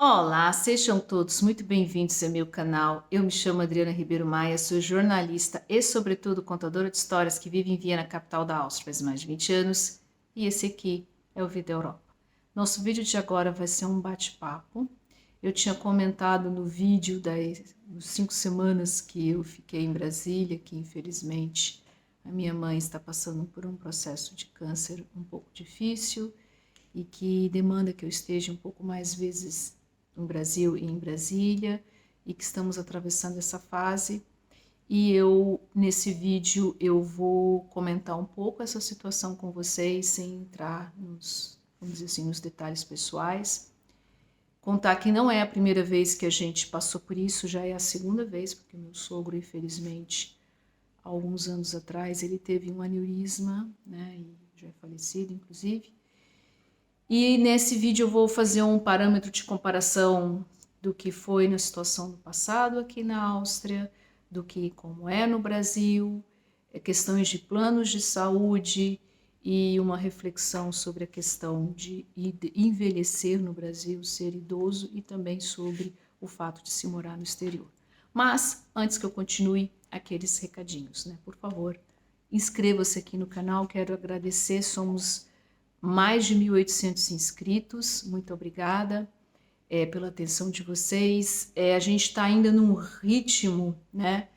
Olá, sejam todos muito bem-vindos ao meu canal. Eu me chamo Adriana Ribeiro Maia, sou jornalista e, sobretudo, contadora de histórias que vive em Viena, capital da Áustria, faz mais de 20 anos. E esse aqui é o Vida Europa. Nosso vídeo de agora vai ser um bate-papo. Eu tinha comentado no vídeo das 5 semanas que eu fiquei em Brasília, que infelizmente a minha mãe está passando por um processo de câncer um pouco difícil e que demanda que eu esteja um pouco mais vezes no Brasil e em Brasília, e que estamos atravessando essa fase. E nesse vídeo, eu vou comentar um pouco essa situação com vocês, sem entrar vamos dizer assim, nos detalhes pessoais. Contar que não é a primeira vez que a gente passou por isso, já é a segunda vez, porque meu sogro, infelizmente, há alguns anos atrás, ele teve um aneurisma, né, e já é falecido, inclusive. E nesse vídeo eu vou fazer um parâmetro de comparação do que foi na situação do passado aqui na Áustria, do que como é no Brasil, questões de planos de saúde e uma reflexão sobre a questão de envelhecer no Brasil, ser idoso e também sobre o fato de se morar no exterior. Mas, antes que eu continue, aqueles recadinhos, né? Por favor, inscreva-se aqui no canal, quero agradecer, somos mais de 1.800 inscritos, muito obrigada pela atenção de vocês. A gente está ainda num ritmo, né,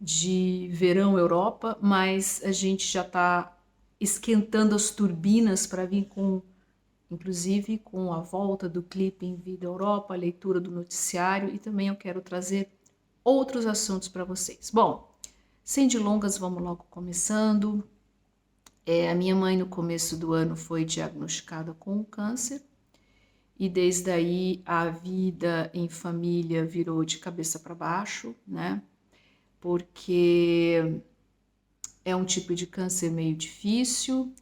de verão Europa, mas a gente já está esquentando as turbinas para vir inclusive com a volta do clipe em Vida Europa, a leitura do noticiário, e também eu quero trazer outros assuntos para vocês. Bom, sem delongas, vamos logo começando. A minha mãe, no começo do ano, foi diagnosticada com câncer e desde aí a vida em família virou de cabeça para baixo, né? Porque é um tipo de câncer meio difícil.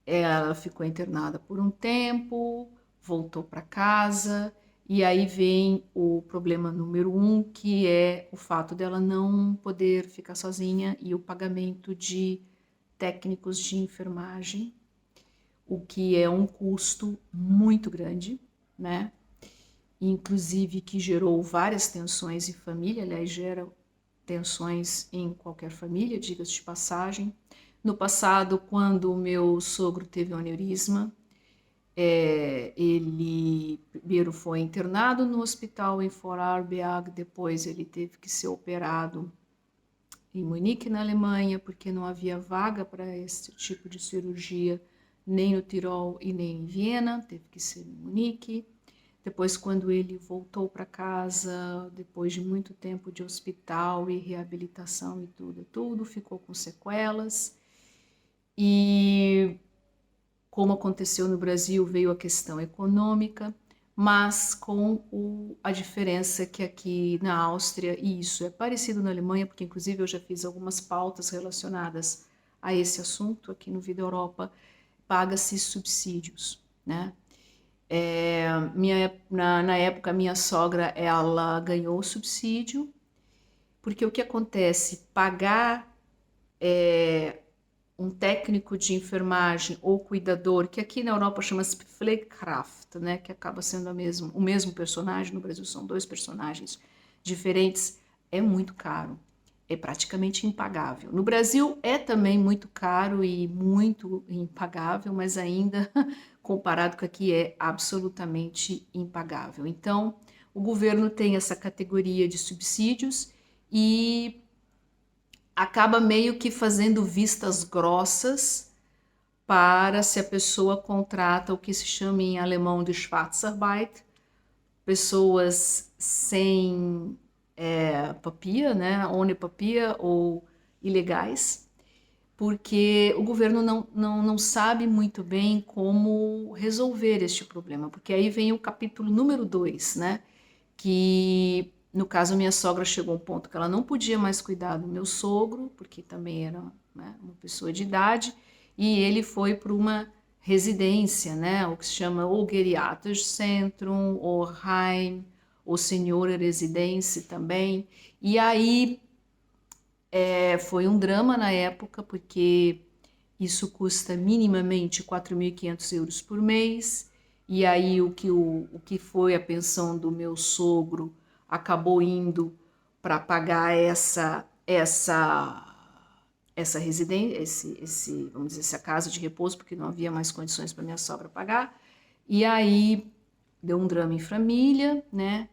Ela ficou internada por um tempo, voltou para casa e aí vem o problema número 1, que é o fato dela não poder ficar sozinha e o pagamento de técnicos de enfermagem, o que é um custo muito grande, né? Inclusive que gerou várias tensões em família, aliás, gera tensões em qualquer família, diga-se de passagem. No passado, quando o meu sogro teve um aneurisma, ele primeiro foi internado no hospital em Vorarlberg, depois ele teve que ser operado em Munique, na Alemanha, porque não havia vaga para esse tipo de cirurgia nem no Tirol e nem em Viena, teve que ser em Munique. Depois, quando ele voltou para casa, depois de muito tempo de hospital e reabilitação e tudo, ficou com sequelas. E como aconteceu no Brasil, veio a questão econômica, mas com a diferença que aqui na Áustria, e isso é parecido na Alemanha, porque inclusive eu já fiz algumas pautas relacionadas a esse assunto aqui no Vida Europa, paga-se subsídios, né? Na época, minha sogra, ela ganhou o subsídio, porque o que acontece? Pagar um técnico de enfermagem ou cuidador, que aqui na Europa chama-se Pflegekraft, né, que acaba sendo o mesmo personagem, no Brasil são dois personagens diferentes, é muito caro, é praticamente impagável. No Brasil é também muito caro e muito impagável, mas ainda comparado com aqui é absolutamente impagável. Então, o governo tem essa categoria de subsídios e acaba meio que fazendo vistas grossas para se a pessoa contrata o que se chama em alemão de Schwarzarbeit, pessoas sem papia, né, ohne Papier ou ilegais, porque o governo não sabe muito bem como resolver este problema, porque aí vem o capítulo número 2, né, que no caso minha sogra chegou a um ponto que ela não podia mais cuidar do meu sogro, porque também era, né, uma pessoa de idade, e ele foi para uma residência, né, o que se chama ou Geriatrisch Zentrum, ou Heim, ou Senhora Residência também, e aí foi um drama na época, porque isso custa minimamente 4.500 euros por mês, e aí o que foi a pensão do meu sogro acabou indo para pagar essa residência, vamos dizer, essa casa de repouso, porque não havia mais condições para minha sogra pagar. E aí deu um drama em família, né?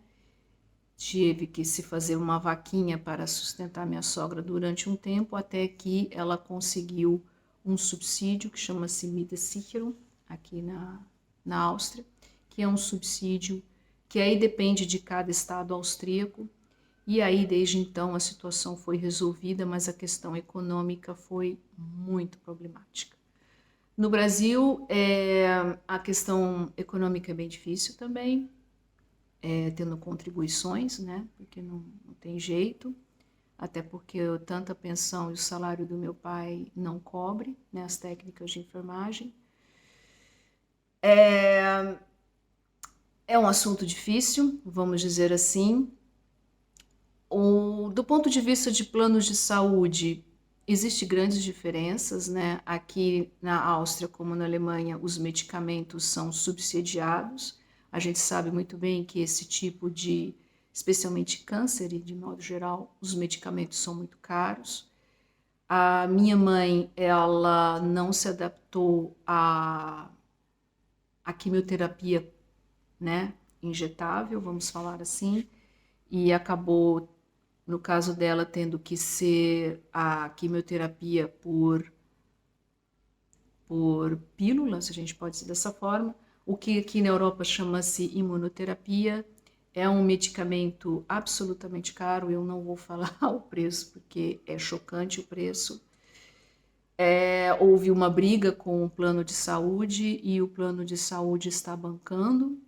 Tive que se fazer uma vaquinha para sustentar minha sogra durante um tempo, até que ela conseguiu um subsídio que chama-se Mietesicherung, aqui na Áustria, que é um subsídio que aí depende de cada estado austríaco. E aí, desde então, a situação foi resolvida, mas a questão econômica foi muito problemática. No Brasil, a questão econômica é bem difícil também, tendo contribuições, né? Porque não tem jeito, até porque tanto a pensão e o salário do meu pai não cobre, né, as técnicas de enfermagem. É um assunto difícil, vamos dizer assim. Do ponto de vista de planos de saúde, existem grandes diferenças, né? Aqui na Áustria, como na Alemanha, os medicamentos são subsidiados. A gente sabe muito bem que esse tipo de, especialmente câncer e de modo geral, os medicamentos são muito caros. A minha mãe, ela não se adaptou à quimioterapia, né, injetável, vamos falar assim, e acabou, no caso dela, tendo que ser a quimioterapia por pílulas, a gente pode dizer dessa forma, o que aqui na Europa chama-se imunoterapia. É um medicamento absolutamente caro, eu não vou falar o preço porque é chocante o preço. Houve uma briga com o plano de saúde e o plano de saúde está bancando,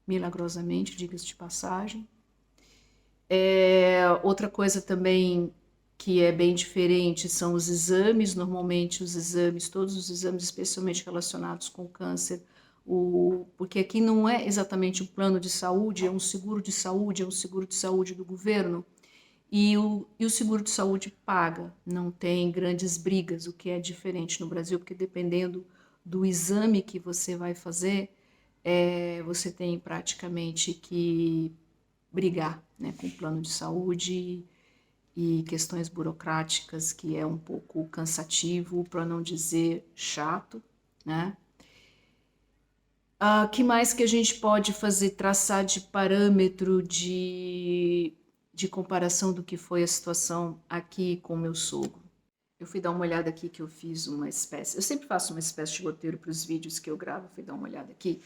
milagrosamente, diga-se de passagem. Outra coisa também que é bem diferente são os exames. Normalmente os exames, todos os exames, especialmente relacionados com câncer, porque aqui não é exatamente um plano de saúde, é um seguro de saúde, é um seguro de saúde do governo, e o seguro de saúde paga, não tem grandes brigas, o que é diferente no Brasil, porque dependendo do exame que você vai fazer, você tem praticamente que brigar, né, com o plano de saúde e questões burocráticas, que é um pouco cansativo, para não dizer chato, né? Que mais que a gente pode fazer, traçar de parâmetro de comparação do que foi a situação aqui com meu sogro? Eu fui dar uma olhada aqui que eu fiz uma espécie, eu sempre faço uma espécie de roteiro para os vídeos que eu gravo, fui dar uma olhada aqui.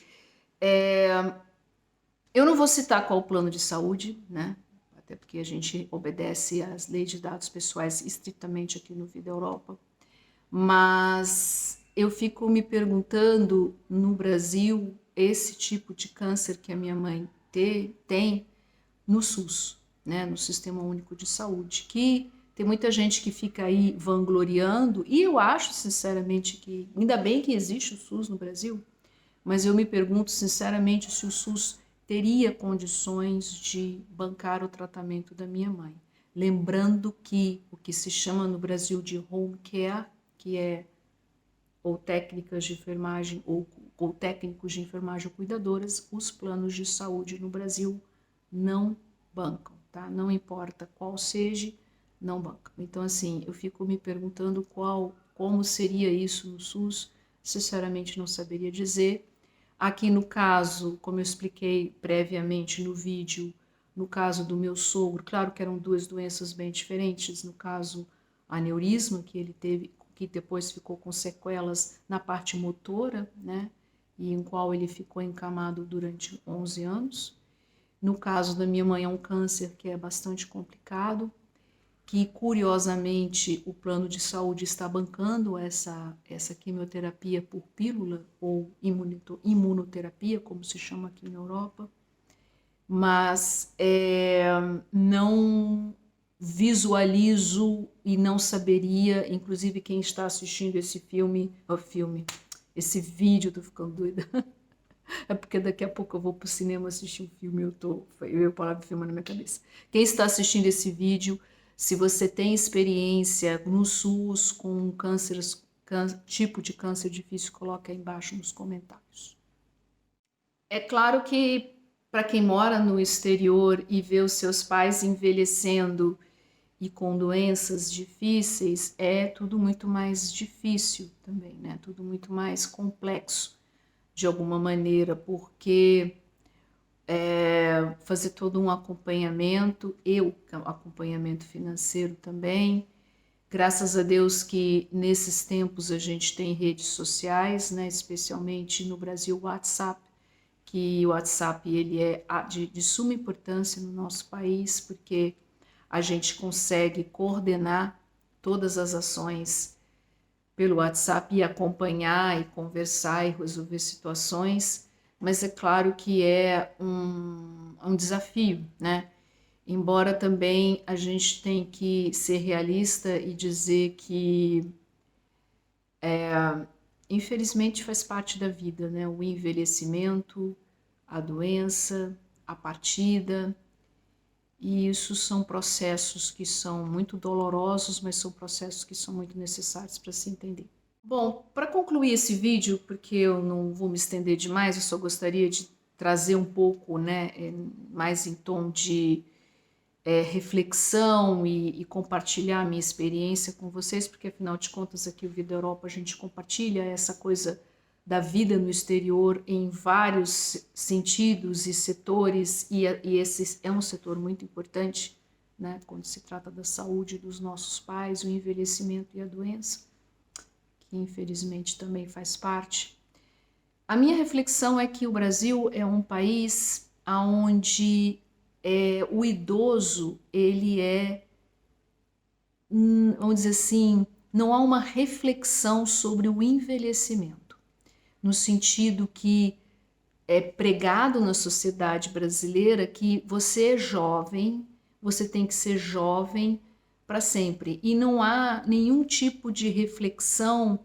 Eu não vou citar qual o plano de saúde, né? Até porque a gente obedece às leis de dados pessoais estritamente aqui no Vida Europa. Mas eu fico me perguntando, no Brasil, esse tipo de câncer que a minha mãe tem no SUS, né? No Sistema Único de Saúde, que tem muita gente que fica aí vangloriando, e eu acho, sinceramente, que ainda bem que existe o SUS no Brasil, mas eu me pergunto sinceramente se o SUS teria condições de bancar o tratamento da minha mãe. Lembrando que o que se chama no Brasil de home care, que é ou técnicas de enfermagem ou técnicos de enfermagem ou cuidadoras, os planos de saúde no Brasil não bancam, tá? Não importa qual seja, não bancam. Então, assim, eu fico me perguntando como seria isso no SUS, sinceramente não saberia dizer. Aqui no caso, como eu expliquei previamente no vídeo, no caso do meu sogro, claro que eram duas doenças bem diferentes. No caso, aneurisma, que ele teve, que depois ficou com sequelas na parte motora, né? E em qual ele ficou encamado durante 11 anos. No caso da minha mãe, é um câncer que é bastante complicado, que curiosamente o plano de saúde está bancando essa quimioterapia por pílula ou imunoterapia, como se chama aqui na Europa, mas não visualizo e não saberia, inclusive quem está assistindo esse esse vídeo, tô ficando doida, é porque daqui a pouco eu vou pro cinema assistir um filme e eu parar de filmar na minha cabeça. Quem está assistindo esse vídeo, se você tem experiência no SUS com tipo de câncer difícil, coloque aí embaixo nos comentários. É claro que para quem mora no exterior e vê os seus pais envelhecendo e com doenças difíceis, é tudo muito mais difícil também, né? Tudo muito mais complexo de alguma maneira, porque fazer todo um acompanhamento, acompanhamento financeiro também. Graças a Deus que nesses tempos a gente tem redes sociais, né? Especialmente no Brasil, o WhatsApp, que o WhatsApp ele é de suma importância no nosso país, porque a gente consegue coordenar todas as ações pelo WhatsApp e acompanhar e conversar e resolver situações, mas é claro que é um desafio, né? Embora também a gente tem que ser realista e dizer que infelizmente faz parte da vida, né? O envelhecimento, a doença, a partida, e isso são processos que são muito dolorosos, mas são processos que são muito necessários para se entender. Bom, para concluir esse vídeo, porque eu não vou me estender demais, eu só gostaria de trazer um pouco, né, mais em tom de reflexão e compartilhar a minha experiência com vocês, porque afinal de contas aqui o Vida Europa a gente compartilha essa coisa da vida no exterior em vários sentidos e setores, e esse é um setor muito importante, né, quando se trata da saúde dos nossos pais, o envelhecimento e a doença, que infelizmente também faz parte. A minha reflexão é que o Brasil é um país onde o idoso, ele vamos dizer assim, não há uma reflexão sobre o envelhecimento, no sentido que é pregado na sociedade brasileira que você é jovem, você tem que ser jovem para sempre. E não há nenhum tipo de reflexão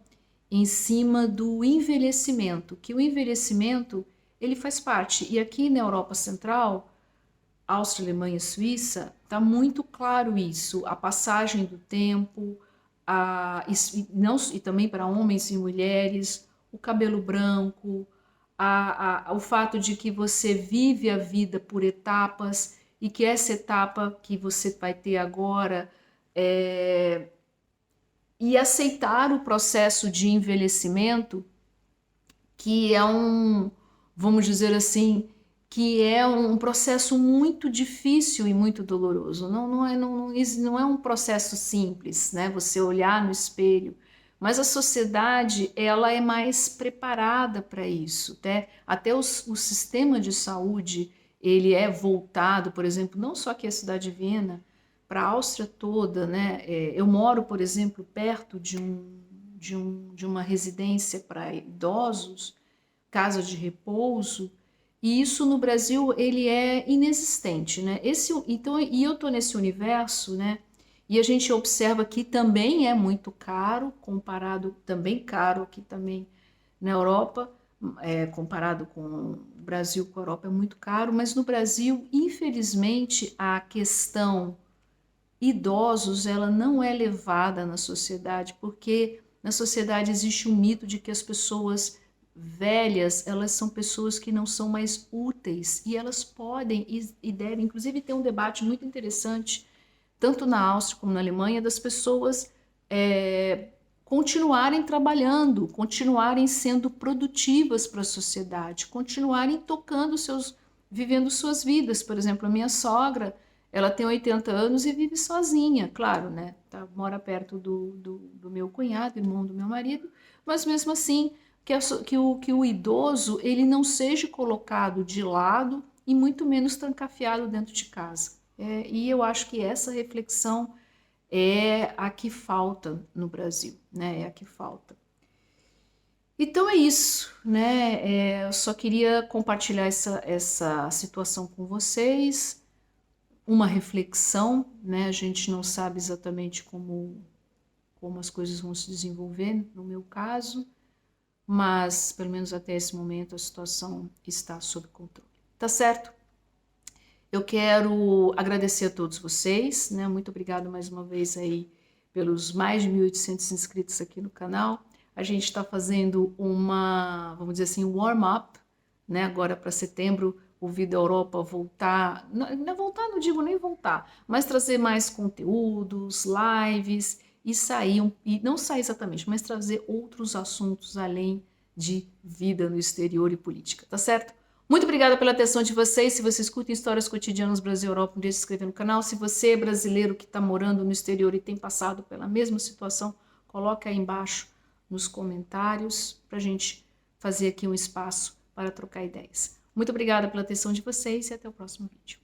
em cima do envelhecimento, que o envelhecimento ele faz parte. E aqui na Europa Central, Áustria, Alemanha e Suíça, está muito claro isso, a passagem do tempo, e também para homens e mulheres, o cabelo branco, o fato de que você vive a vida por etapas e que essa etapa que você vai ter agora e aceitar o processo de envelhecimento, que é vamos dizer assim, que é um processo muito difícil e muito doloroso. Não é um processo simples, né? Você olhar no espelho, mas a sociedade ela é mais preparada para isso, né? Até o sistema de saúde ele é voltado, por exemplo, não só aqui a cidade de Viena, para a Áustria toda, né? Eu moro, por exemplo, perto de uma residência para idosos, casa de repouso, e isso no Brasil ele é inexistente, né? Então, e eu tô nesse universo, né? E a gente observa que também é muito caro, comparado também caro aqui também na Europa, comparado com o Brasil, com a Europa é muito caro, mas no Brasil, infelizmente, a questão idosos ela não é levada na sociedade, porque na sociedade existe um mito de que as pessoas velhas, elas são pessoas que não são mais úteis, e elas podem e devem, inclusive tem um debate muito interessante, tanto na Áustria como na Alemanha, das pessoas continuarem trabalhando, continuarem sendo produtivas para a sociedade, continuarem vivendo suas vidas. Por exemplo, a minha sogra, ela tem 80 anos e vive sozinha, claro, né? Mora perto do meu cunhado, irmão do meu marido, mas mesmo assim, que o idoso ele não seja colocado de lado e muito menos trancafiado dentro de casa. E eu acho que essa reflexão é a que falta no Brasil, né? É a que falta. Então é isso, né? Eu só queria compartilhar essa situação com vocês, uma reflexão, né? A gente não sabe exatamente como as coisas vão se desenvolver, no meu caso, mas pelo menos até esse momento a situação está sob controle. Tá certo? Eu quero agradecer a todos vocês, né? Muito obrigado mais uma vez aí pelos mais de 1.800 inscritos aqui no canal. A gente está fazendo vamos dizer assim, um warm-up, né? Agora para setembro, o Vida Europa voltar, não voltar, não digo nem voltar, mas trazer mais conteúdos, lives e sair, e não sair exatamente, mas trazer outros assuntos além de vida no exterior e política, tá certo? Muito obrigada pela atenção de vocês. Se você escuta histórias cotidianas Brasil e Europa, não deixe de se inscrever no canal. Se você é brasileiro que está morando no exterior e tem passado pela mesma situação, coloque aí embaixo nos comentários para a gente fazer aqui um espaço para trocar ideias. Muito obrigada pela atenção de vocês e até o próximo vídeo.